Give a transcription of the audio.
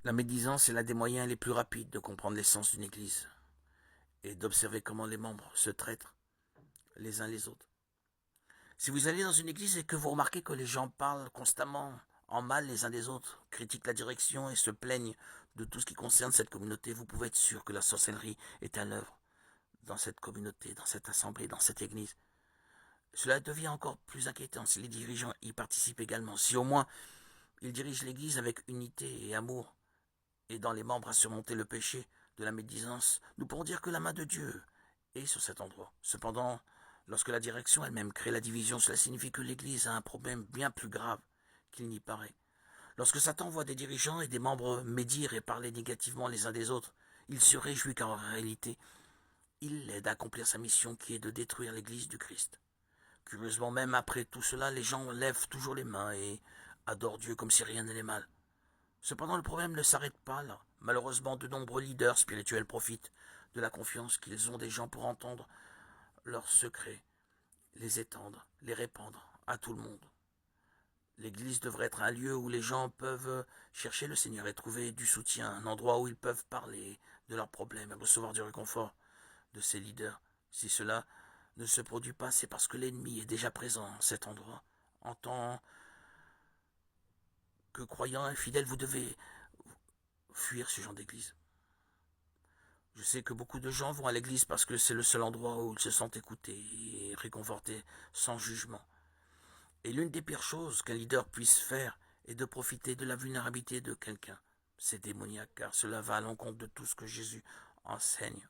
La médisance est l'un des moyens les plus rapides de comprendre l'essence d'une église et d'observer comment les membres se traitent les uns les autres. Si vous allez dans une église et que vous remarquez que les gens parlent constamment en mal les uns des autres, critiquent la direction et se plaignent de tout ce qui concerne cette communauté, vous pouvez être sûr que la sorcellerie est à l'œuvre dans cette communauté, dans cette assemblée, dans cette église. Cela devient encore plus inquiétant si les dirigeants y participent également, si au moins ils dirigent l'église avec unité et amour, aidant les membres à surmonter le péché de la médisance, nous pourrons dire que la main de Dieu est sur cet endroit. Cependant, lorsque la direction elle-même crée la division, cela signifie que l'Église a un problème bien plus grave qu'il n'y paraît. Lorsque Satan voit des dirigeants et des membres médire et parler négativement les uns des autres, il se réjouit car en réalité, il l'aide à accomplir sa mission qui est de détruire l'Église du Christ. Curieusement, même après tout cela, les gens lèvent toujours les mains et adorent Dieu comme si rien n'allait mal. Cependant, le problème ne s'arrête pas là. Malheureusement, de nombreux leaders spirituels profitent de la confiance qu'ils ont des gens pour entendre leurs secrets, les étendre, les répandre à tout le monde. L'église devrait être un lieu où les gens peuvent chercher le Seigneur et trouver du soutien, un endroit où ils peuvent parler de leurs problèmes et recevoir du réconfort de ces leaders. Si cela ne se produit pas, c'est parce que l'ennemi est déjà présent à cet endroit. En tant que croyant et fidèle, vous devez fuir ce genre d'église. Je sais que beaucoup de gens vont à l'église parce que c'est le seul endroit où ils se sentent écoutés et réconfortés sans jugement. Et l'une des pires choses qu'un leader puisse faire est de profiter de la vulnérabilité de quelqu'un. C'est démoniaque car cela va à l'encontre de tout ce que Jésus enseigne